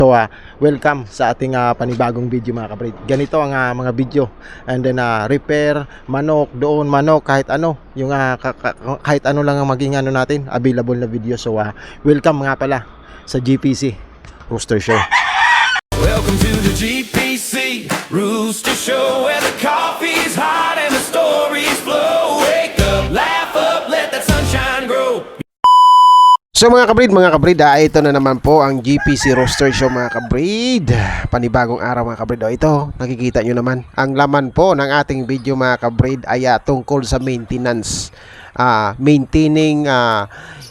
So welcome sa ating panibagong video mga kabrid. Ganito ang mga video. And then repair, manok, doon manok, kahit ano. Yung kahit ano lang ang maging ano natin, available na video. So welcome nga pala sa GPC Rooster Show. Welcome to the GPC Rooster Show, where the coffee's hot and the stories flow. Wake up, laugh up, let that sunshine grow. So mga kabrid, ito na naman po ang GPC Rooster Show mga kabrid. Panibagong araw mga kabrid. Ito, nakikita nyo naman. Ang laman po ng ating video mga kabrid ay tungkol sa maintenance. Maintaining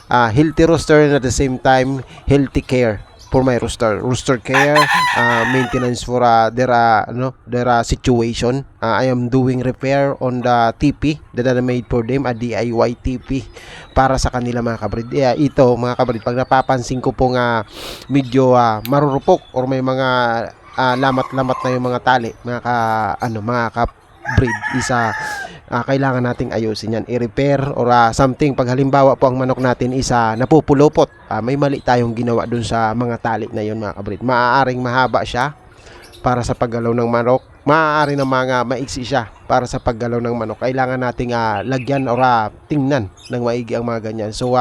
healthy rooster and at the same time healthy care for my rooster care, maintenance for their situation. I am doing repair on the TP that I made for them, a DIY TP para sa kanila mga kabrid. Ito mga kabrid, pag napapansin ko pong medyo marurupok or may mga lamat-lamat na yung mga tali, mga kabrid, kailangan nating ayusin yan, i-repair or something. Pag halimbawa po ang manok natin isa napupulupot, may mali tayong ginawa dun sa mga tali na yun mga kabrid. Maaaring mahaba siya para sa paggalaw ng manok, maaari na mga maiksi siya para sa paggalaw ng manok. Kailangan nating lagyan or tingnan ng maigi ang mga ganyan. So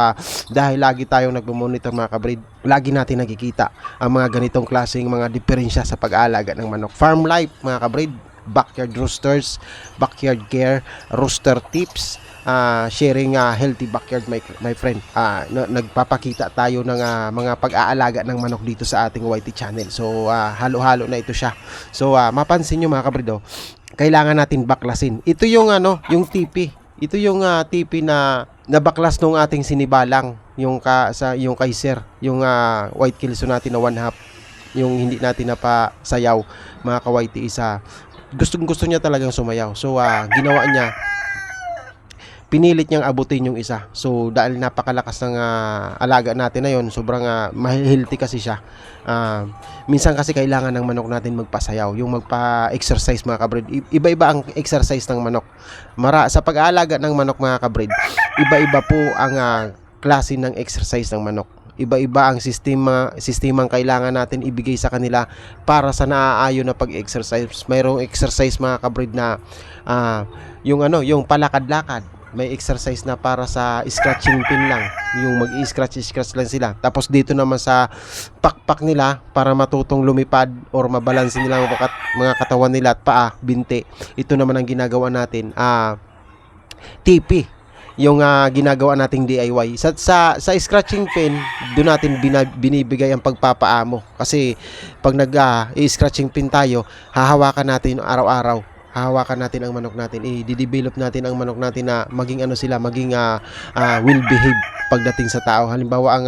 dahil lagi tayong nagmo-monitor mga kabrid, lagi natin nakikita ang mga ganitong klaseng mga diferensya sa pag-aalaga ng manok. Farm life mga kabrid, backyard roosters, backyard care, rooster tips, sharing healthy backyard my friend. Nagpapakita tayo ng mga pag-aalaga ng manok dito sa ating YT channel. So halo-halo na ito siya. So mapansin nyo mga kabrido, kailangan natin baklasin. Ito yung yung TP. Ito yung TP na nabaklas nung ating sinibalang, yung kay Sir, yung white kilso natin na 1/2, yung hindi natin napasayaw mga ka-YT isa. Gusto niya talagang sumayaw. So ginawa niya, pinilit niyang abutin yung isa. So dahil napakalakas ng alaga natin na yon, sobrang healthy kasi siya. Minsan kasi kailangan ng manok natin magpasayaw, yung magpa-exercise mga kabrid. Iba-iba ang exercise ng manok. Sa pag-aalaga ng manok mga kabrid, iba-iba po ang klase ng exercise ng manok. Iba-iba ang sistemang kailangan natin ibigay sa kanila para sa naaayon na pag-exercise. Mayroong exercise mga kabrid na yung palakad-lakad. May exercise na para sa scratching pin lang, yung mag-i-scratch lang sila. Tapos dito naman sa pakpak nila para matutong lumipad or mabalansin nila mga katawan nila at paa, binti. Ito naman ang ginagawa natin, TP, yung ginagawa nating DIY. Sa scratching pen, doon natin binibigay ang pagpapaamo. Kasi pag nag-scratching pen tayo, hahawakan natin araw-araw. Hahawakan natin ang manok natin. I-develop natin ang manok natin na maging maging will behave pagdating sa tao. Halimbawa ang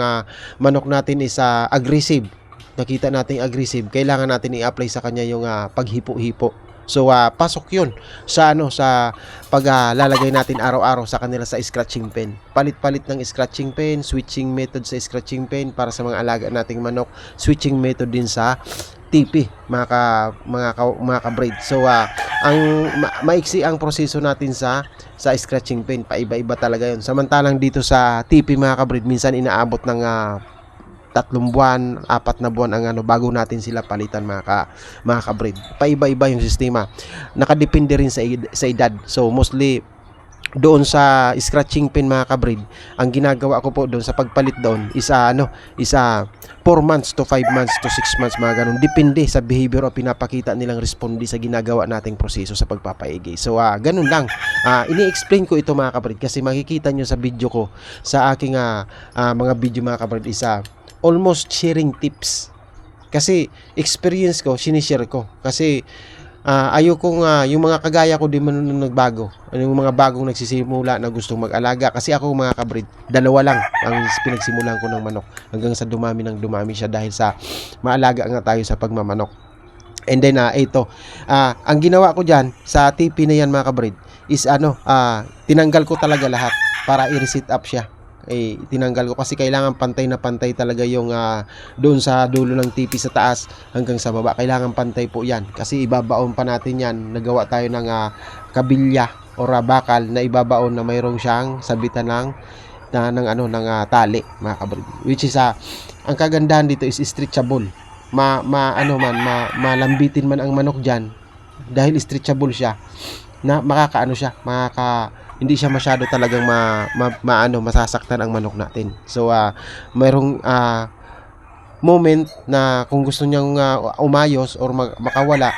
manok natin is aggressive. Nakita natin aggressive, kailangan natin i-apply sa kanya yung paghipo-hipo. So pasok 'yun sa paglalagay natin araw-araw sa kanila sa scratching pen. Palit-palit ng scratching pen, switching method sa scratching pen para sa mga alaga nating manok, switching method din sa TP mga ka-braid. So ang maiksi ang proseso natin sa scratching pen, paiba-iba talaga 'yon. Samantalang dito sa TP mga ka-braid, minsan inaabot ng 3 buwan, 4 na buwan ang bago natin sila palitan mga kabrid. Paiba-iba yung sistema. Nakadepende rin sa edad. So mostly doon sa scratching pen mga kabrid, ang ginagawa ko po doon sa pagpalit doon is 4 months to 5 months to 6 months mga ganun. Depende sa behavior o pinapakita nilang responde sa ginagawa nating proseso sa pagpapaigay. So ganun lang. Ini-explain ko ito mga kabrid kasi makikita nyo sa video ko, sa aking mga video mga kabrid, almost sharing tips. Kasi experience ko, sinishare ko. Kasi ayokong yung mga kagaya ko din man nagbago. Yung mga bagong nagsisimula na gustong mag-alaga. Kasi ako mga kabrid, 2 lang ang pinagsimulan ko ng manok. Hanggang sa dumami siya dahil sa maalaga nga tayo sa pagmamanok. And then ito, ang ginawa ko dyan sa TP na yan mga kabrid is tinanggal ko talaga lahat para i-reset up siya. Tinanggal ko kasi kailangan pantay na pantay talaga yung doon sa dulo ng TP sa taas hanggang sa baba. Kailangan pantay po yan kasi ibabaon pa natin yan. Nagawa tayo ng kabilya o bakal na ibabaon na mayroong siyang sabitan ng tali mga kabrid, which is ang kagandahan dito is stretchable. malambitin man ang manok diyan dahil stretchable siya na makakaano siya, hindi siya masyado talagang masasaktan ang manok natin. So mayroong moment na kung gusto niyang umayos or makawala,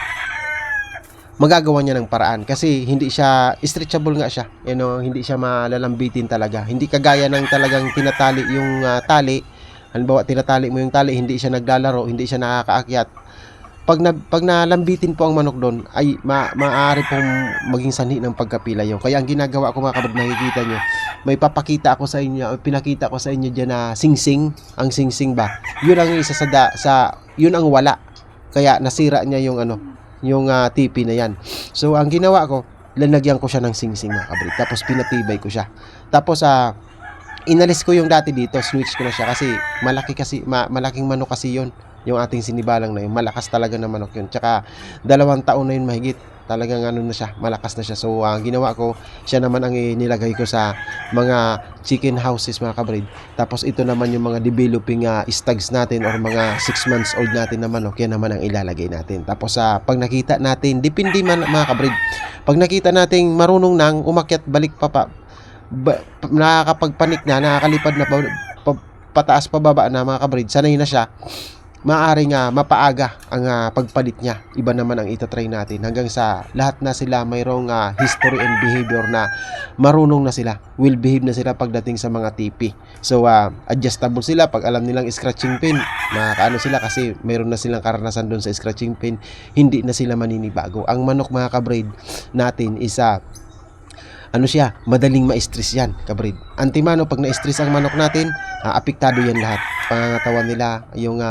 magagawa niya ng paraan kasi hindi siya stretchable nga siya, hindi siya malalambitin talaga, hindi kagaya ng talagang tinatali yung tali. Halimbawa tinatali mo yung tali, hindi siya naglalaro, hindi siya nakakaakyat. Pag nalambitin po ang manok doon, ay maaari pong maging sanhi ng pagkapila yun. Kaya ang ginagawa ko mga kabrid, nakikita nyo, may papakita ako sa inyo, pinakita ko sa inyo dyan na singsing. Ang singsing ba, yun ang isa yun ang wala. Kaya nasira niya yung tipi na yan. So ang ginawa ko, lanagyan ko siya ng singsing mga kabrid, tapos pinatibay ko siya. Tapos inalis ko yung dati dito, switch ko na siya kasi malaking manok kasi yun. Yung ating sinibalang na yun, malakas talaga na manok yun. Tsaka 2 taon na yun mahigit, talagang na siya, malakas na siya. So ginawa ko, siya naman ang nilagay ko sa mga chicken houses mga kabrid. Tapos ito naman yung mga developing stags natin or mga 6 months old natin na manok, yan naman ang ilalagay natin. Tapos pag nakita natin, depende man mga kabrid, pag nakita natin marunong nang umakyat balik nakakapagpanik na, nakakalipad na pataas pababa na mga kabrid, sanay na siya, maaaring mapaaga ang pagpalit niya. Iba naman ang itatry natin hanggang sa lahat na sila mayroong history and behavior na marunong na sila, will behave na sila pagdating sa mga TP. So adjustable sila pag alam nilang scratching pin, makakaano sila kasi mayroon na silang karanasan doon sa scratching pin, hindi na sila maninibago. Ang manok mga kabrid natin isa siya, madaling ma-stress yan, kabrid. Antimano, pag na-stress ang manok natin, apektado yan lahat. Pangangatawan nila, yung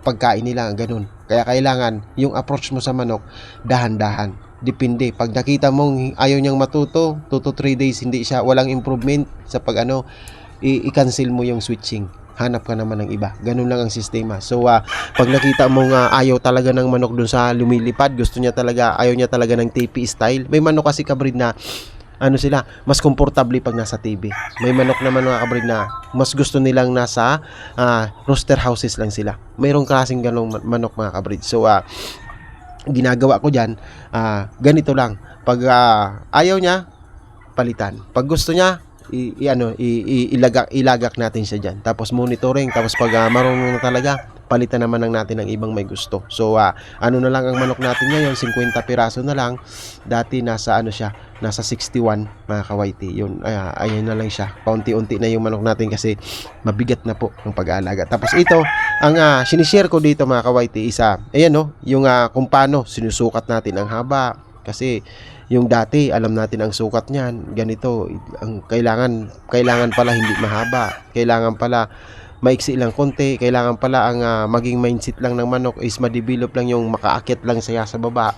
pagkain nila, ganun. Kaya kailangan, yung approach mo sa manok, dahan-dahan. Depende. Pag nakita mong ayaw niyang matuto, 2 to 3 days, hindi siya, walang improvement sa i-cancel mo yung switching. Hanap ka naman ng iba. Ganun lang ang sistema. So, pag nakita mong ayaw talaga ng manok dun sa lumilipad, ayaw niya talaga ng TP style. May manok kasi kabrid na sila, mas komportable pag nasa TV. May manok naman mga kabrid na mas gusto nilang nasa rooster houses lang sila. Mayroong klaseng ganong manok mga kabrid. So ginagawa ko dyan, ganito lang. Pag ayaw niya, palitan. Pag gusto niya, ilagak natin siya dyan. Tapos monitoring. Tapos pag marunong na talaga, palitan naman natin ng ibang may gusto. So na lang ang manok natin ngayon, 50 piraso na lang. Dati nasa nasa 61 mga kawaiti. Yun, ayan na lang siya. Paunti-unti na yung manok natin kasi mabigat na po ang pag-aalaga. Tapos ito, ang sinishare ko dito mga kawaiti, yung kung paano sinusukat natin ang haba. Kasi yung dati, alam natin ang sukat niyan, ganito, ang kailangan pala hindi mahaba. Kailangan pala maiksi lang konti. Kailangan pala ang maging mindset lang ng manok is ma-develop lang yung makaakyat lang siya sa baba.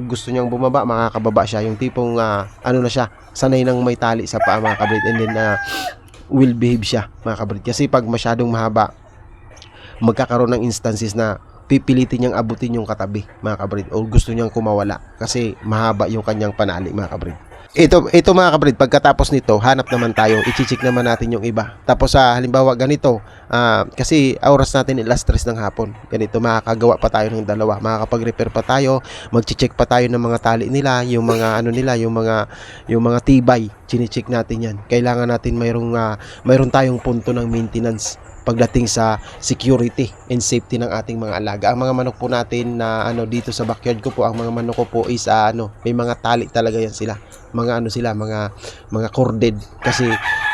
Gusto niyang bumaba, makakababa siya. Yung tipong na siya, sanay nang may tali sa paa mga kabrid, and then will behave siya mga kabrid. Kasi pag masyadong mahaba, magkakaroon ng instances na pipilitin niyang abutin yung katabi mga kabrid, o gusto niyang kumawala kasi mahaba yung kanyang panali mga kabrid. Ito mga kabrid, pagkatapos nito, hanap naman tayo, i-check naman natin yung iba. Tapos halimbawa ganito, kasi oras natin alas 3 ng hapon. Ganito, makakagawa pa tayo ng 2, makakapag-repair pa tayo, mag-check pa tayo ng mga tali nila, yung mga yung mga tibay, chine-check natin yan. Kailangan natin mayroon tayong punto ng maintenance pagdating sa security and safety ng ating mga alaga. Ang mga manok po natin na dito sa backyard ko po, ang mga manok ko po is may mga tali talaga yan sila. Mga corded kasi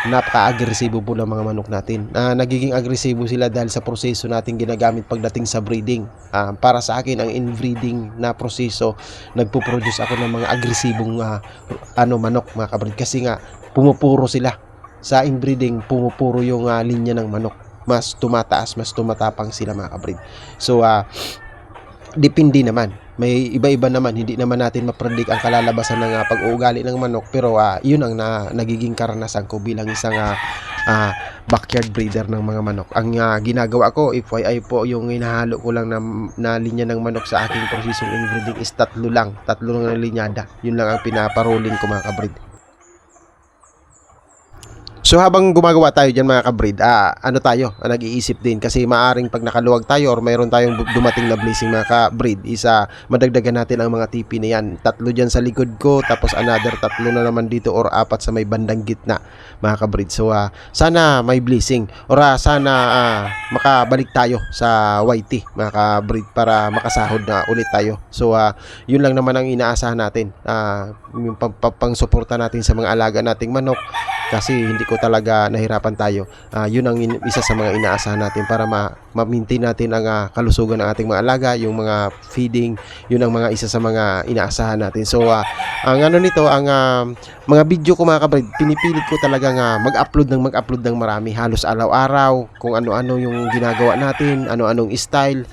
napaka-agresibo po ng mga manok natin. Nagiging agresibo sila dahil sa proseso natin ginagamit pagdating sa breeding. Para sa akin, ang inbreeding na proseso, nagpo-produce ako ng mga agresibong manok mga kabrid, kasi nga pumupuro sila. Sa inbreeding, pumupuro yung linya ng manok. Mas tumataas, mas tumatapang sila mga kabrid. So depende naman, may iba-iba naman, hindi naman natin mapredict ang kalalabasan ng pag-uugali ng manok, pero yun ang nagiging karanasan ko bilang isang backyard breeder ng mga manok. Ang ginagawa ko, FYI po, yung hinahalo ko lang na linya ng manok sa aking prosesong inbreeding is 3 lang na linyada. Yun lang ang pinaparoling ko mga kabrid. So habang gumagawa tayo dyan mga kabreed, ano tayo, nag-iisip din kasi maaring pag nakaluwag tayo or mayroon tayong dumating na blessing mga kabreed, madagdagan natin ang mga TP na yan. 3 dyan sa likod ko, tapos another 3 na naman dito or 4 sa may bandang gitna mga kabreed. So sana may blessing or sana makabalik tayo sa YT mga kabreed para makasahod na ulit tayo. So yun lang naman ang inaasahan natin, yung pang-suporta natin sa mga alaga nating manok kasi hindi ko talaga nahirapan tayo. Yun ang isa sa mga inaasahan natin para ma-maintain natin ang kalusugan ng ating mga alaga, yung mga feeding, yun ang mga isa sa mga inaasahan natin. So ang ano nito, ang mga video ko mga kabreed, pinipilit ko talaga mag-upload ng marami, halos araw-araw, kung ano-ano yung ginagawa natin, ano-anong style.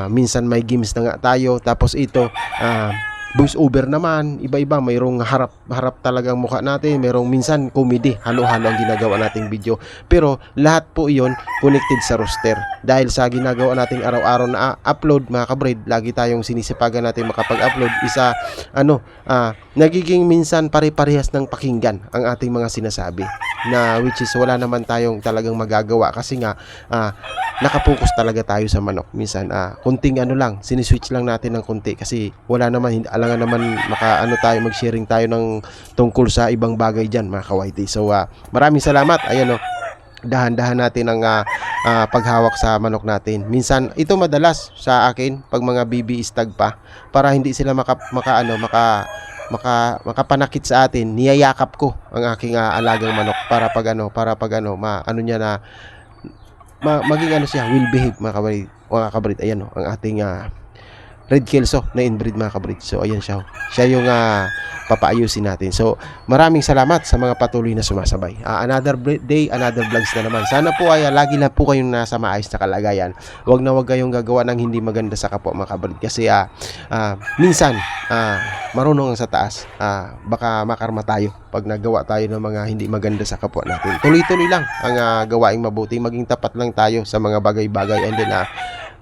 Minsan may games na nga tayo, tapos ito voice over naman, iba-iba, mayroong harap talagang mukha natin, mayroong minsan comedy, halo-halo ang ginagawa nating video. Pero lahat po iyon connected sa roster. Dahil sa ginagawa nating araw-araw na upload mga kabreed, lagi tayong sinisipagan natin makapag-upload. Nagiging minsan pare-parehas ng pakinggan ang ating mga sinasabi, na which is wala naman tayong talagang magagawa kasi nga nakapokus talaga tayo sa manok. Minsan kunting lang, siniswitch lang natin ng kunti kasi wala naman, alangan naman mag-sharing tayo ng tungkol sa ibang bagay dyan mga ka-YT. So maraming salamat. Ayan dahan-dahan natin ang paghawak sa manok natin. Minsan ito madalas sa akin pag mga baby stag pa, para hindi sila makapanakit sa atin, niyayakap ko ang aking alagang manok para maging siya, will behave mga kabreed. Ayan ang ating Red Kelso na inbreed mga kabreed. So ayan siya yung papaayusin natin. So maraming salamat sa mga patuloy na sumasabay. Another day, another vlogs na naman. Sana po ay lagi lang po kayong nasa maayos na kalagayan. Huwag kayong gagawa ng hindi maganda sa kapwa mga kabreed, kasi minsan marunong ang sa taas, baka makarma tayo pag nagawa tayo ng mga hindi maganda sa kapwa natin. Tuloy-tuloy lang ang gawaing mabuti, maging tapat lang tayo sa mga bagay-bagay, and then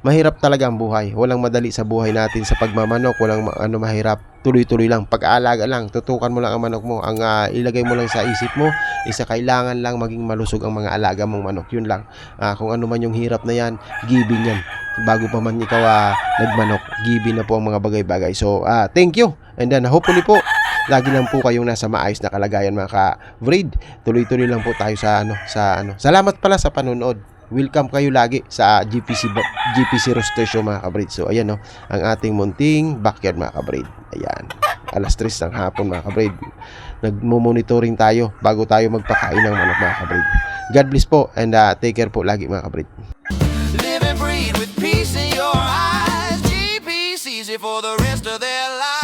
mahirap talaga ang buhay. Walang madali sa buhay natin sa pagmamanok. Walang mahirap. Tuloy-tuloy lang. Pag-aalaga lang. Tutukan mo lang ang manok mo. Ang ilagay mo lang sa isip mo, kailangan lang maging malusog ang mga alaga mong manok. Yun lang. Kung ano man yung hirap na yan, giving yan. Bago pa man ikaw nagmanok, giving na po ang mga bagay-bagay. So, thank you. And then, hopefully po, lagi lang po kayong nasa maayos na kalagayan mga ka-breed. Tuloy-tuloy lang po tayo sa Salamat pala sa panonood. Welcome kayo lagi sa GPC Roster Show mga kabreed. So ayan ang ating munting backyard mga kabreed. Ayan, alas 3 ng hapon mga kabreed. Nagmo-monitoring tayo bago tayo magpakain ng manok mga kabreed. God bless po, and take care po lagi mga kabreed. Live and breathe with peace in your eyes. GPC's here for the rest of their lives.